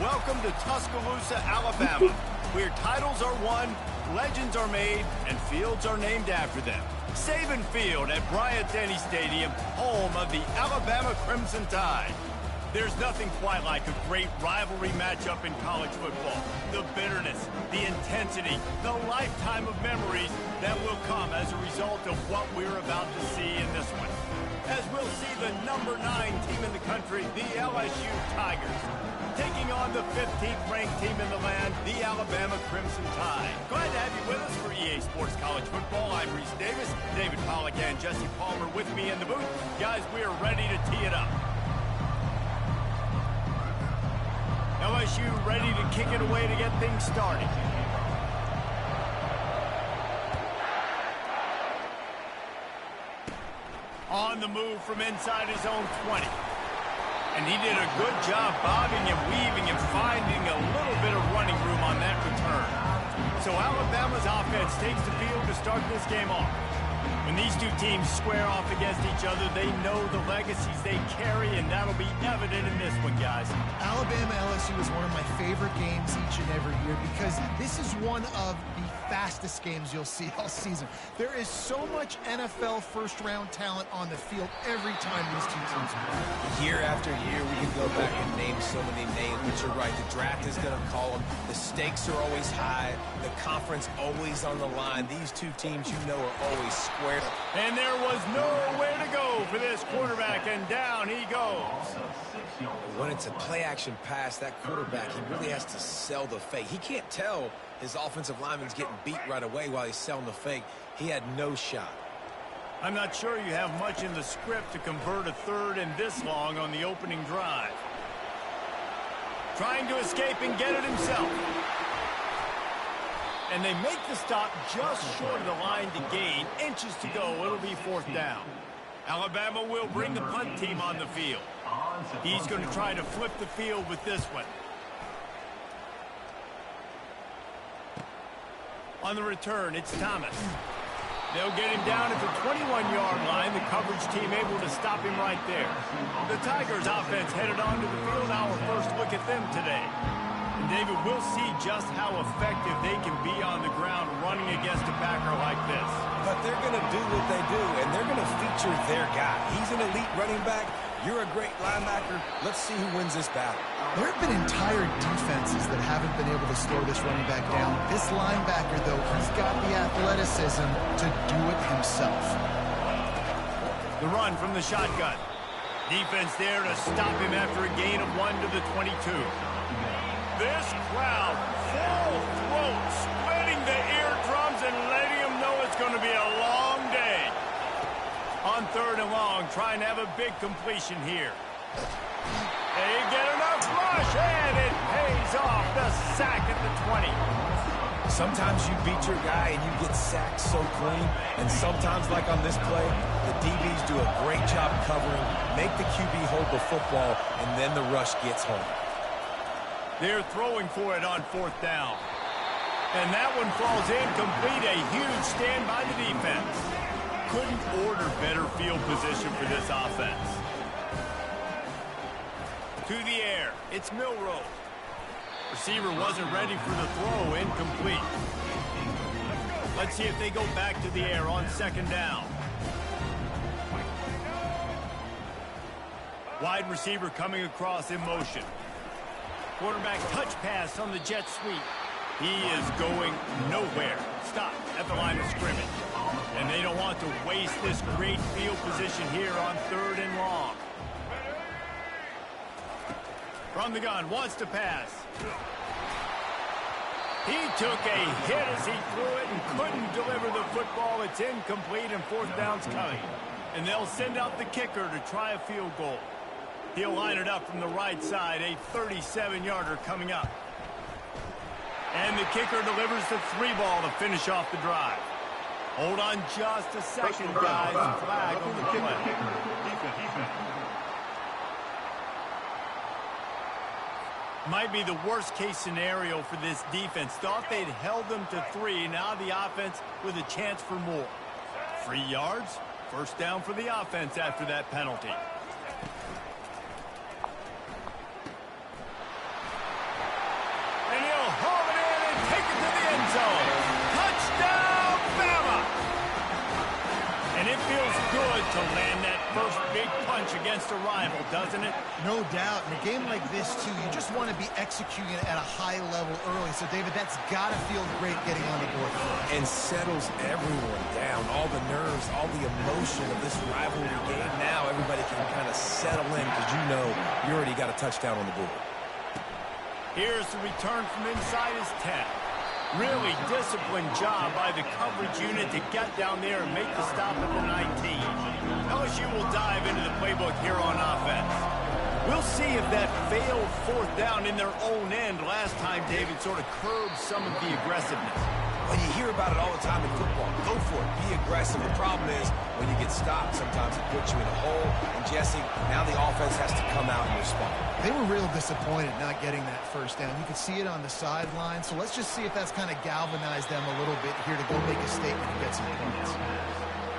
Welcome to Tuscaloosa, Alabama, where titles are won, legends are made, and fields are named after them. Saban Field at Bryant-Denny Stadium, home of the Alabama Crimson Tide. There's nothing quite like a great rivalry matchup in college football. The bitterness, the intensity, the lifetime of memories that will come as a result of what we're about to see in this one. As we'll see the number 9 team in the country, the LSU Tigers, taking on the 15th ranked team in the land, the Alabama Crimson Tide. Glad to have you with us for EA Sports College Football. I'm Reese Davis, David Pollack and Jesse Palmer with me in the booth. Guys, we are ready to tee it up. LSU ready to kick it away to get things started. On the move from inside his own 20. And he did a good job bobbing and weaving and finding a little bit of running room on that return. So Alabama's offense takes the field to start this game off. When these two teams square off against each other, they know the legacies they carry, and that'll be evident in this one, guys. Alabama-LSU is one of my favorite games each and every year because this is one of the fastest games you'll see all season. There is so much NFL first-round talent on the field every time these two teams play. Year after year, we can go back and name so many names, but you're right. The draft is going to call them. The stakes are always high. The conference always on the line. These two teams, you know, are always square. And there was nowhere to go for this quarterback, and down he goes. When it's a play-action pass, that quarterback, he really has to sell the fake. He can't tell his offensive lineman's getting beat right away while he's selling the fake. He had no shot. I'm not sure you have much in the script to convert a third and this long on the opening drive. Trying to escape and get it himself. And they make the stop just short of the line to gain. Inches to go. It'll be 4th down. Alabama will bring the punt team on the field. He's going to try to flip the field with this one. On the return, it's Thomas. They'll get him down at the 21-yard line. The coverage team able to stop him right there. The Tigers offense headed onto the field. Our first look at them today. And David, we'll see just how effective they can be on the ground running against a backer like this. But they're going to do what they do, and they're going to feature their guy. He's an elite running back. You're a great linebacker. Let's see who wins this battle. There have been entire defenses that haven't been able to slow this running back down. This linebacker, though, he's got the athleticism to do it himself. The run from the shotgun. Defense there to stop him after a gain of 1 to the 22. This crowd, full throat, splitting the eardrums and letting them know it's going to be a long day. On 3rd and long, trying to have a big completion here. They get enough rush, and it pays off. The sack at the 20. Sometimes you beat your guy and you get sacked so clean, and sometimes, like on this play, the DBs do a great job covering, make the QB hold the football, and then the rush gets home. They're throwing for it on 4th down. And that one falls incomplete. A huge stand by the defense. Couldn't order better field position for this offense. To the air. It's Milroe. Receiver wasn't ready for the throw. Incomplete. Let's see if they go back to the air on 2nd down. Wide receiver coming across in motion. Quarterback touch pass on the jet sweep. He is going nowhere. Stop at the line of scrimmage. And they don't want to waste this great field position here on 3rd and long. From the gun, wants to pass. He took a hit as he threw it and couldn't deliver the football. It's incomplete and 4th down's coming. And they'll send out the kicker to try a field goal. He'll line it up from the right side, a 37-yarder coming up. And the kicker delivers the 3-ball to finish off the drive. Hold on just a second, guys. Flag on the play. Might be the worst-case scenario for this defense. Thought they'd held them to 3. Now the offense with a chance for more. 3 yards. 1st down for the offense after that penalty. first big punch against a rival, doesn't it? No doubt. In a game like this, too, you just want to be executing it at a high level early. So, David, that's got to feel great getting on the board first. And settles everyone down. All the nerves, all the emotion of this rivalry game. Now everybody can kind of settle in because you know you already got a touchdown on the board. Here's the return from inside his 10. Really disciplined job by the coverage unit to get down there and make the stop at the 19. LSU will dive into the playbook here on offense. We'll see if that failed fourth down in their own end last time David sort of curbed some of the aggressiveness. Well, you hear about it all the time in football. Go for it. Be aggressive. The problem is when you get stopped, sometimes it puts you in a hole. And, Jesse, now the offense has to come out and respond. They were real disappointed not getting that first down. You could see it on the sideline. So let's just see if that's kind of galvanized them a little bit here to go make a statement and get some points.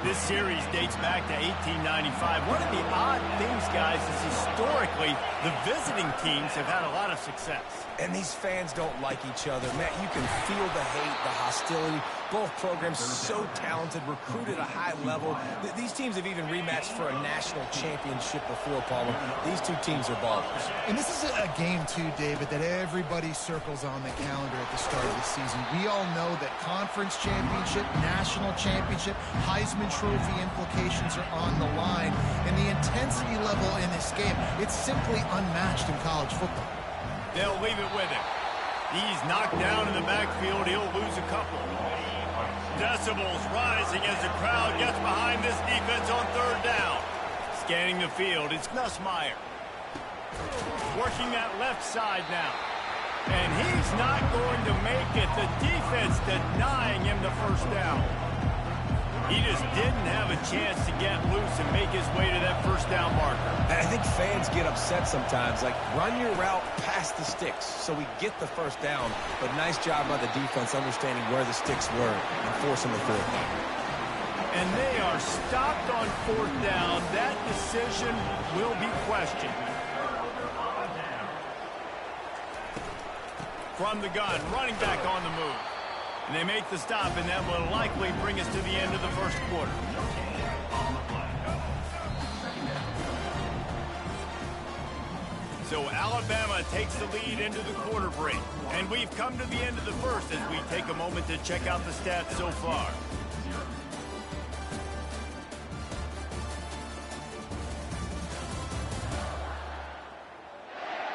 This series dates back to 1895. One of the odd things, guys, is historically the visiting teams have had a lot of success. And these fans don't like each other. Matt, you can feel the hate, the hostility. Both programs so talented, recruited at a high level. These teams have even rematched for a national championship before, Palmer. These two teams are ballers. And this is a game, too, David, that everybody circles on the calendar at the start of the season. We all know that conference championship, national championship, Heisman Trophy implications are on the line. And the intensity level in this game, it's simply unmatched in college football. They'll leave it with him. He's knocked down in the backfield. He'll lose a couple. Decibels rising as the crowd gets behind this defense on third down. Scanning the field, it's Nussmeier. Working that left side now. And he's not going to make it. The defense denying him the first down. He just didn't have a chance to get loose and make his way to that first down marker. And I think fans get upset sometimes, like run your route past the sticks so we get the first down. But nice job by the defense understanding where the sticks were and forcing the fourth down. And they are stopped on fourth down. That decision will be questioned. From the gun, running back on the move. And they make the stop, and that will likely bring us to the end of the first quarter. So Alabama takes the lead into the quarter break. And we've come to the end of the first as we take a moment to check out the stats so far.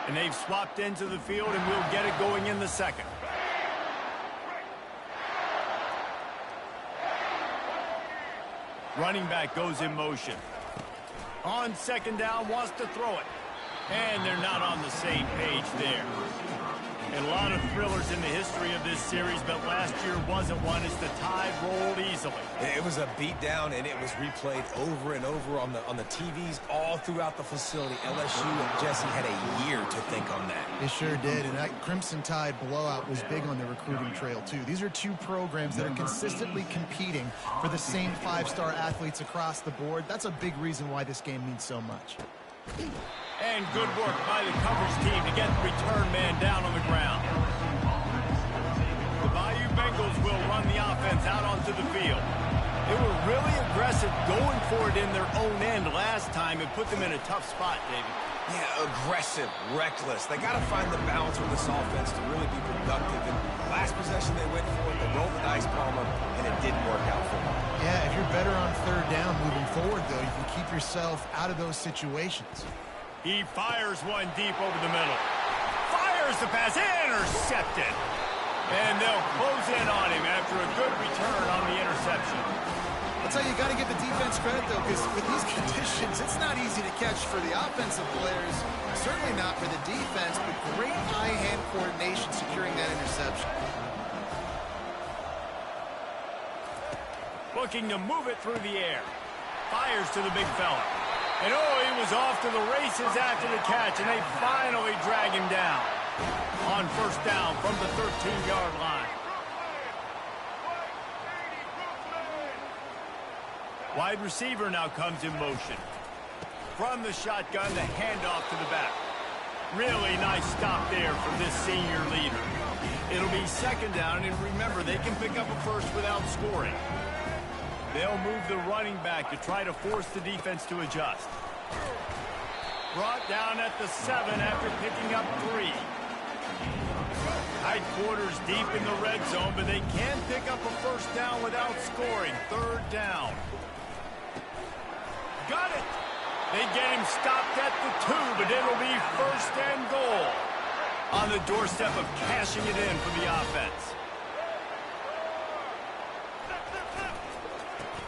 And they've swapped into the field, and we'll get it going in the second. Running back goes in motion. On second down, wants to throw it. And they're not on the same page there. And a lot of thrillers in the history of this series, but last year wasn't one as the tide rolled easily. It was a beatdown, and it was replayed over and over on the TVs all throughout the facility. LSU and Jesse had a year to think on that. They sure did, and that Crimson Tide blowout was big on the recruiting trail, too. These are two programs that are consistently competing for the same five-star athletes across the board. That's a big reason why this game means so much. And good work by the coverage team to get the return man down on the ground. The Bayou Bengals will run the offense out onto the field. They were really aggressive going for it in their own end last time and put them in a tough spot, David. Yeah, aggressive, reckless. They got to find the balance with this offense to really be productive. And last possession they went for it, they rolled the dice, Palmer, and it didn't work out for them. Yeah, if you're better on third down moving forward, though, you can keep yourself out of those situations. He fires one deep over the middle. Fires the pass, intercepted. And they'll close in on him after a good return on the interception. I'll tell you, you got to give the defense credit, though, because with these conditions, it's not easy to catch for the offensive players. Certainly not for the defense, but great eye-hand coordination securing that interception. Looking to move it through the air. Fires to the big fella. And oh, he was off to the races after the catch, and they finally drag him down. On first down from the 13-yard line. Wide receiver now comes in motion. From the shotgun, the handoff to the back. Really nice stop there from this senior leader. It'll be second down, and remember, they can pick up a first without scoring. They'll move the running back to try to force the defense to adjust. Brought down at the 7 after picking up 3. Tight quarters deep in the red zone, but they can pick up a first down without scoring. 3rd down. Got it. They get him stopped at the 2, but it'll be 1st and goal. On the doorstep of cashing it in for the offense.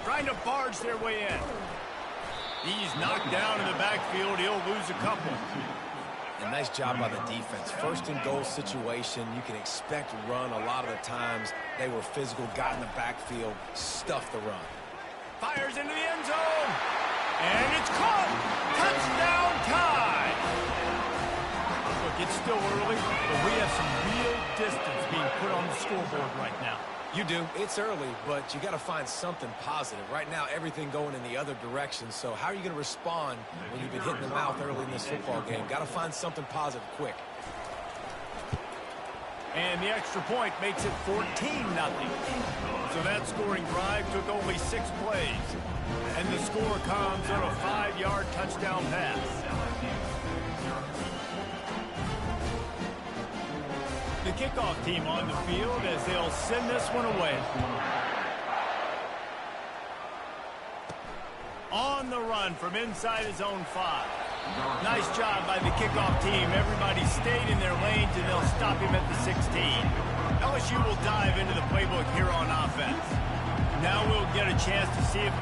Trying to barge their way in. He's knocked down in the backfield. He'll lose a couple. A nice job by the defense. 1st and goal situation. You can expect run a lot of the times. They were physical, got in the backfield, stuffed the run. Fires into the end zone. And it's caught. Touchdown tie. Look, it's still early, but we have some real distance being put on the scoreboard right now. You do. It's early, but you got to find something positive. Right now, everything going in the other direction. So how are you going to respond when you've been hit in the mouth early in this football game? Got to find something positive quick. And the extra point makes it 14-0. So that scoring drive took only 6 plays. And the score comes on a 5-yard touchdown pass. The kickoff team on the field as they'll send this one away. On the run from inside his own 5. Nice job by the kickoff team. Everybody stayed in their lanes, and they'll stop him at the 16. LSU will dive into the playbook here on offense. Now we'll get a chance to see if...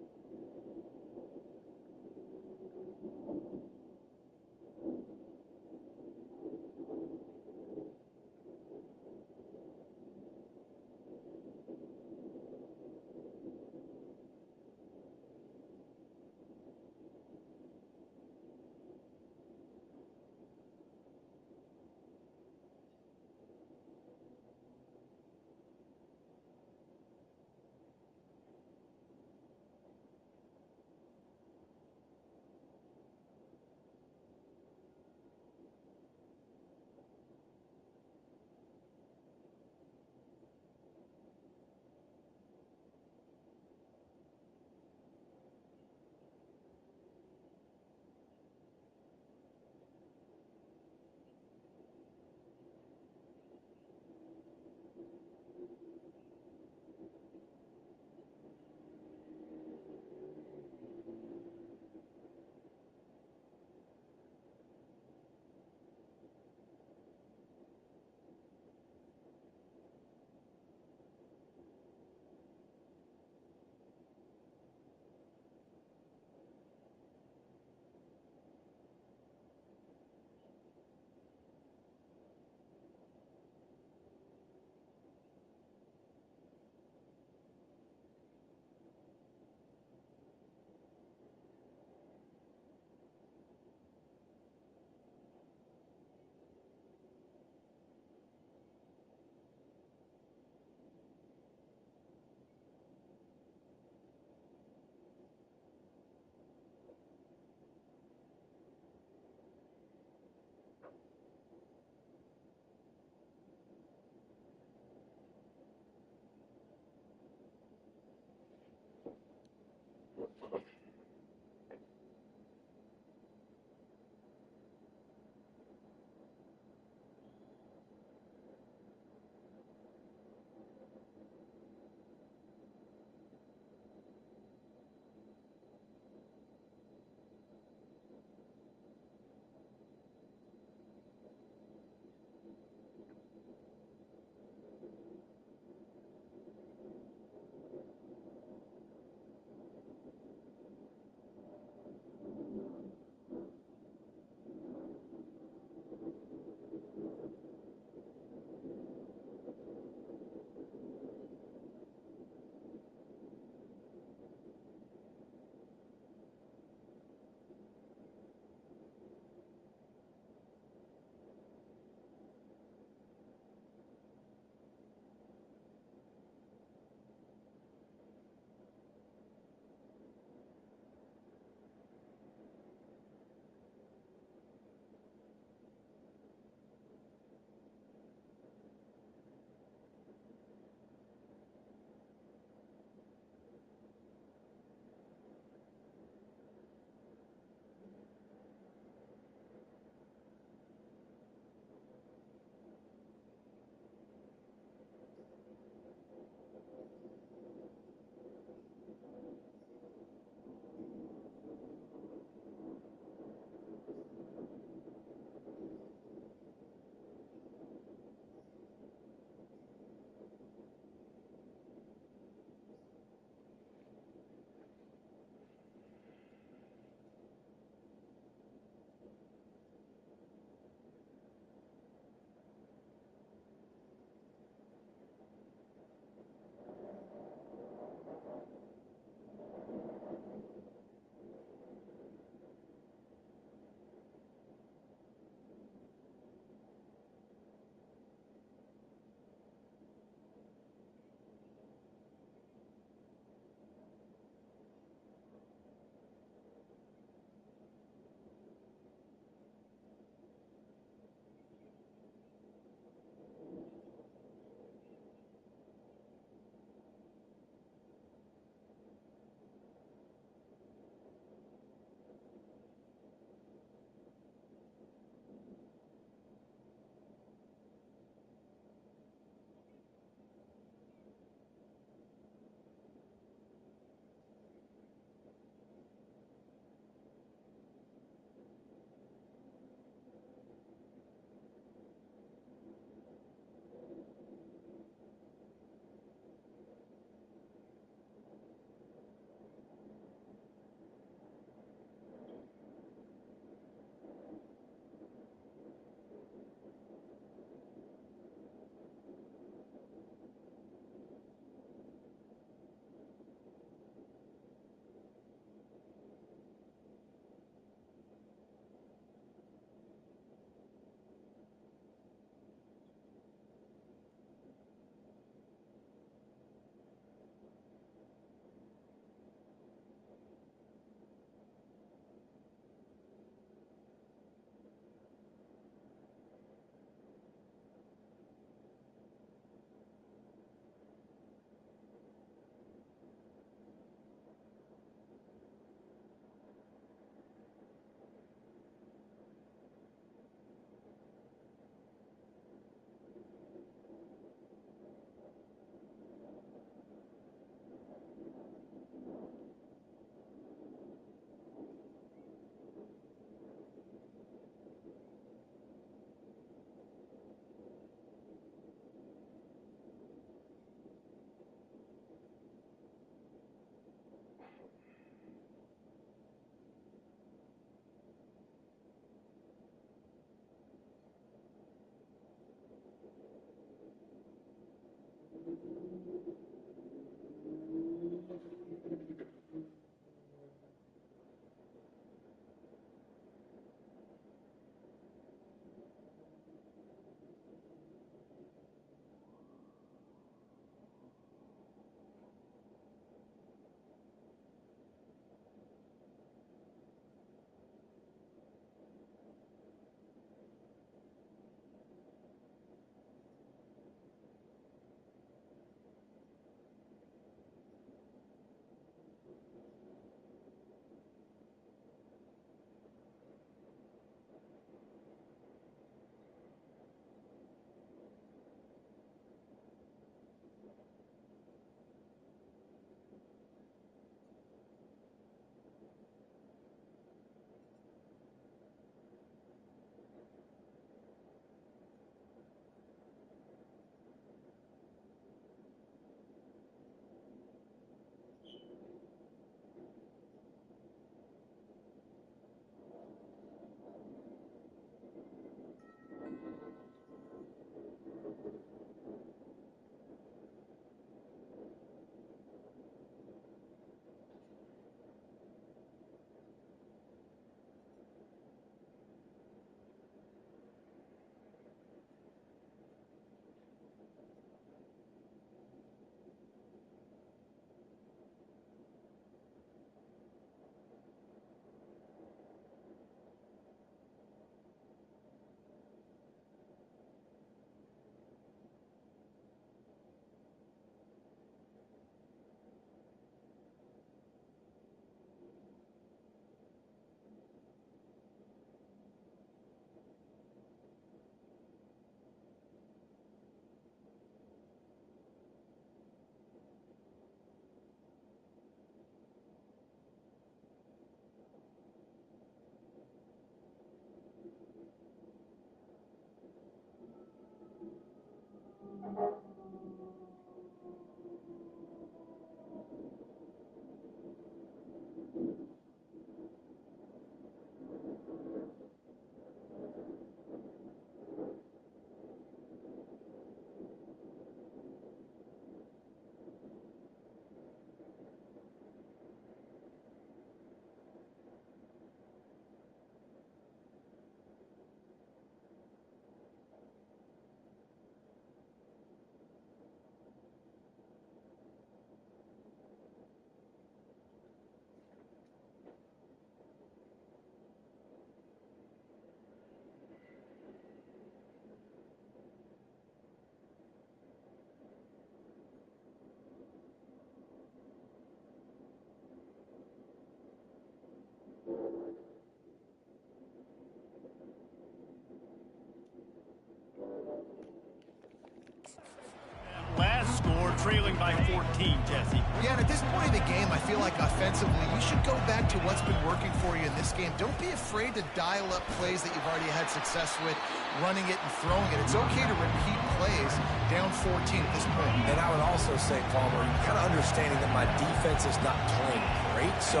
Last score, trailing by 14, Jesse. Yeah, and at this point in the game, I feel like offensively, you should go back to what's been working for you in this game. Don't be afraid to dial up plays that you've already had success with, running it and throwing it. It's okay to repeat plays down 14 at this point. And I would also say, Palmer, kind of understanding that my defense is not playing great, so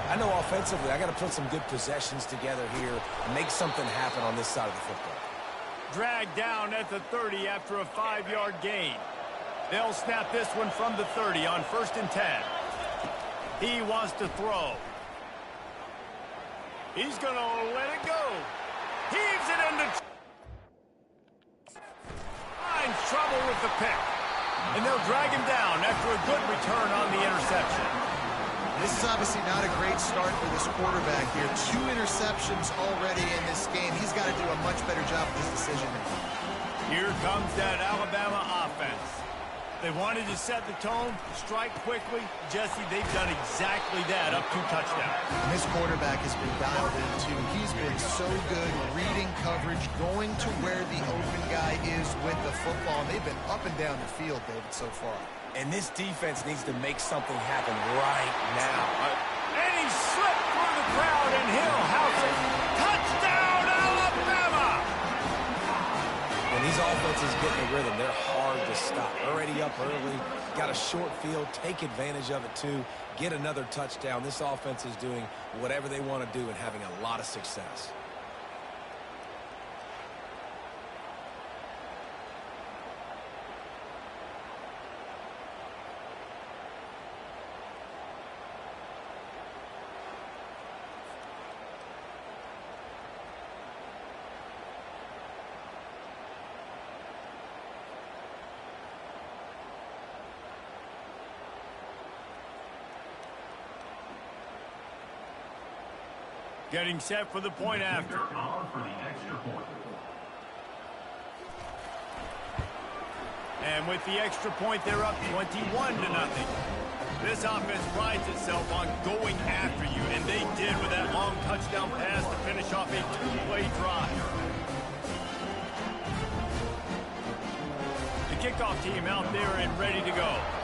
I know offensively I got to put some good possessions together here and make something happen on this side of the football. Dragged down at the 30 after a 5-yard gain. They'll snap this one from the 30 on 1st and 10. He wants to throw. He's going to let it go. Heaves it into... Finds trouble with the pick. And they'll drag him down after a good return on the interception. This is obviously not a great start for this quarterback here. 2 interceptions already in this game. He's got to do a much better job with this decision. Here comes that Alabama offense. They wanted to set the tone, strike quickly. Jesse, they've done exactly that, up 2 touchdowns. And this quarterback has been dialed in, too. He's been so good reading coverage, going to where the open guy is with the football. And they've been up and down the field, David, so far. And this defense needs to make something happen right now. And he slipped through the crowd, and he'll house it. Touchdown, Alabama! When these offenses get in the rhythm, they're hard to stop. Already up early, got a short field, take advantage of it too, get another touchdown. This offense is doing whatever they want to do and having a lot of success. Getting set for the point after. And with the extra point, they're up 21-0. This offense prides itself on going after you, and they did with that long touchdown pass to finish off a two-play drive. The kickoff team out there and ready to go.